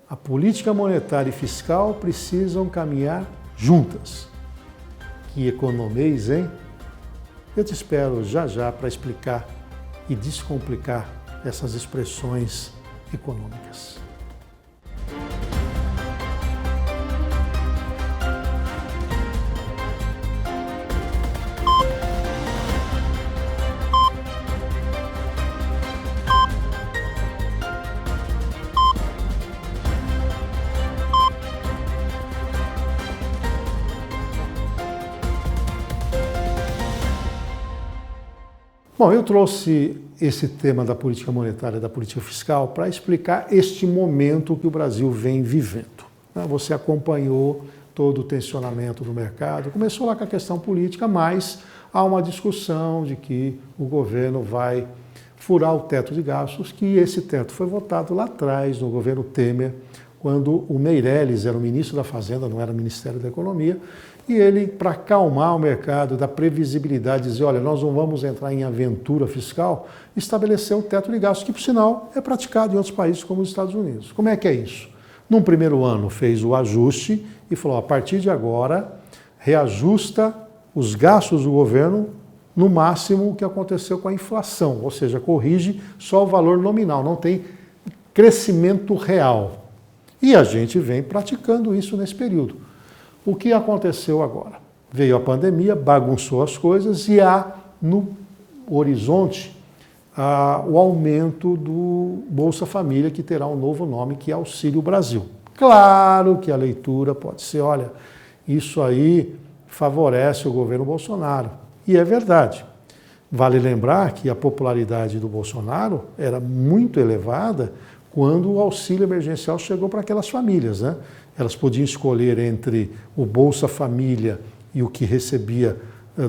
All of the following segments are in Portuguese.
A política monetária e fiscal precisam caminhar juntas. Que economês, hein? Eu te espero já já para explicar e descomplicar essas expressões econômicas. Bom, eu trouxe esse tema da política monetária e da política fiscal para explicar este momento que o Brasil vem vivendo. Você acompanhou todo o tensionamento do mercado, começou lá com a questão política, mas há uma discussão de que o governo vai furar o teto de gastos, que esse teto foi votado lá atrás, no governo Temer, quando o Meirelles era o ministro da Fazenda, não era o Ministério da Economia, e ele, para acalmar o mercado, dar previsibilidade, dizer, olha, nós não vamos entrar em aventura fiscal, estabeleceu o teto de gastos, que, por sinal, é praticado em outros países como os Estados Unidos. Como é que é isso? Num primeiro ano fez o ajuste e falou, a partir de agora, reajusta os gastos do governo no máximo o que aconteceu com a inflação, ou seja, corrige só o valor nominal, não tem crescimento real. E a gente vem praticando isso nesse período. O que aconteceu agora? Veio a pandemia, bagunçou as coisas e há no horizonte o aumento do Bolsa Família, que terá um novo nome, que é Auxílio Brasil. Claro que a leitura pode ser, olha, isso aí favorece o governo Bolsonaro. E é verdade. Vale lembrar que a popularidade do Bolsonaro era muito elevada quando o auxílio emergencial chegou para aquelas famílias, né? Elas podiam escolher entre o Bolsa Família e o que recebia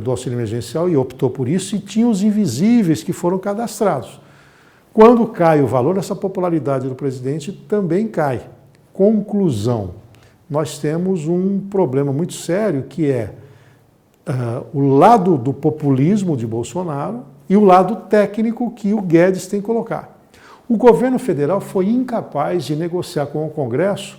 do auxílio emergencial e optou por isso, e tinha os invisíveis que foram cadastrados. Quando cai o valor, essa popularidade do presidente também cai. Conclusão, nós temos um problema muito sério que é o lado do populismo de Bolsonaro e o lado técnico que o Guedes tem que colocar. O governo federal foi incapaz de negociar com o Congresso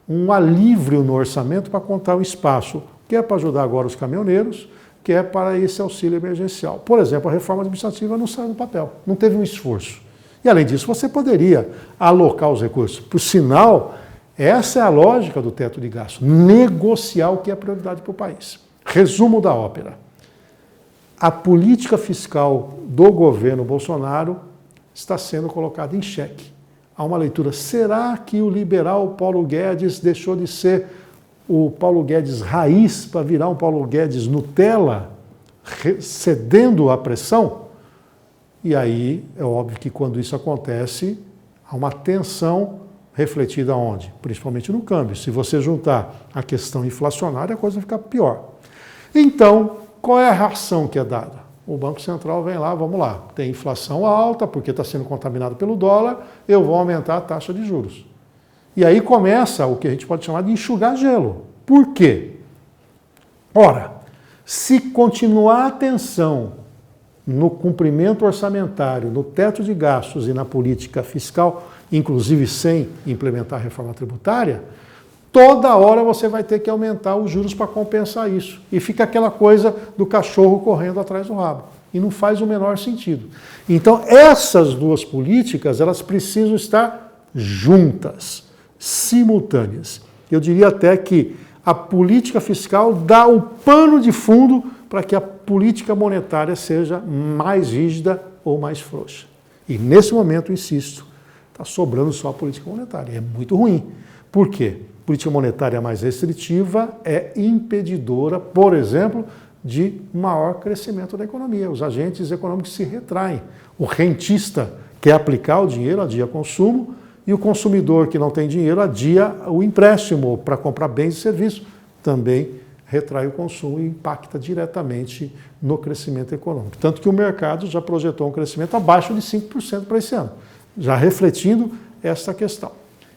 um alívio no orçamento para contar o espaço, que é para ajudar agora os caminhoneiros, que é para esse auxílio emergencial. Por exemplo, a reforma administrativa não saiu no papel, não teve um esforço. E além disso, você poderia alocar os recursos. Por sinal, essa é a lógica do teto de gastos, negociar o que é prioridade para o país. Resumo da ópera. A política fiscal do governo Bolsonaro está sendo colocada em xeque. Há uma leitura, será que o liberal Paulo Guedes deixou de ser o Paulo Guedes raiz para virar um Paulo Guedes Nutella, cedendo à pressão? E aí é óbvio que quando isso acontece, há uma tensão refletida onde? Principalmente no câmbio. Se você juntar a questão inflacionária, a coisa fica pior. Então, qual é a reação que é dada? O Banco Central vem lá, vamos lá, tem inflação alta, porque está sendo contaminado pelo dólar, eu vou aumentar a taxa de juros. E aí começa o que a gente pode chamar de enxugar gelo. Por quê? Ora, se continuar a tensão no cumprimento orçamentário, no teto de gastos e na política fiscal, inclusive sem implementar a reforma tributária, toda hora você vai ter que aumentar os juros para compensar isso. E fica aquela coisa do cachorro correndo atrás do rabo. E não faz o menor sentido. Então, essas duas políticas, elas precisam estar juntas, simultâneas. Eu diria até que a política fiscal dá o pano de fundo para que a política monetária seja mais rígida ou mais frouxa. E nesse momento, insisto, está sobrando só a política monetária. É muito ruim. Por quê? Política monetária mais restritiva é impedidora, por exemplo, de maior crescimento da economia. Os agentes econômicos se retraem. O rentista quer aplicar o dinheiro, adia consumo, e o consumidor que não tem dinheiro adia o empréstimo para comprar bens e serviços. Também retrai o consumo e impacta diretamente no crescimento econômico. Tanto que o mercado já projetou um crescimento abaixo de 5% para esse ano, já refletindo essa questão.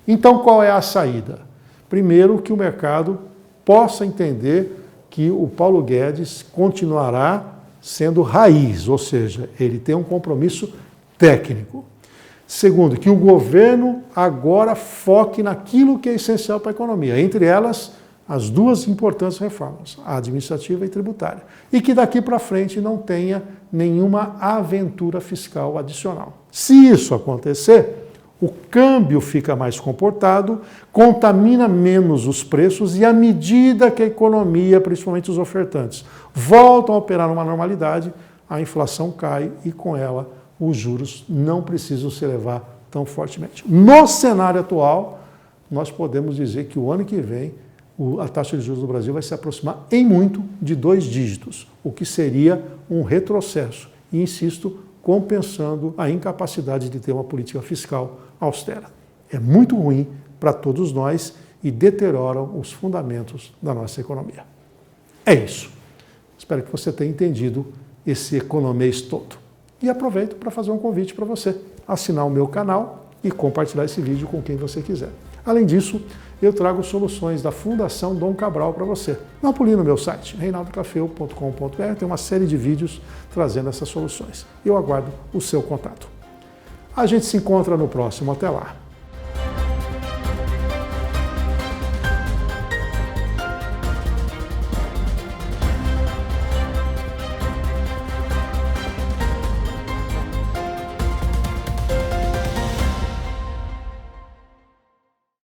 Então, qual é a saída? Primeiro, que o mercado possa entender que o Paulo Guedes continuará sendo raiz, ou seja, ele tem um compromisso técnico. Segundo, que o governo agora foque naquilo que é essencial para a economia, entre elas as duas importantes reformas, a administrativa e tributária, e que daqui para frente não tenha nenhuma aventura fiscal adicional. Se isso acontecer, o câmbio fica mais comportado, contamina menos os preços e à medida que a economia, principalmente os ofertantes, voltam a operar numa normalidade, a inflação cai e com ela os juros não precisam se elevar tão fortemente. No cenário atual, nós podemos dizer que o ano que vem a taxa de juros do Brasil vai se aproximar em muito de 2 dígitos, o que seria um retrocesso. E, insisto, compensando a incapacidade de ter uma política fiscal austera. É muito ruim para todos nós e deterioram os fundamentos da nossa economia. É isso. Espero que você tenha entendido esse economês todo. E aproveito para fazer um convite para você assinar o meu canal e compartilhar esse vídeo com quem você quiser. Além disso, eu trago soluções da Fundação Dom Cabral para você. Dá um pulinho no meu site, reinaldocafeu.com.br, tem uma série de vídeos trazendo essas soluções. Eu aguardo o seu contato. A gente se encontra no próximo. Até lá!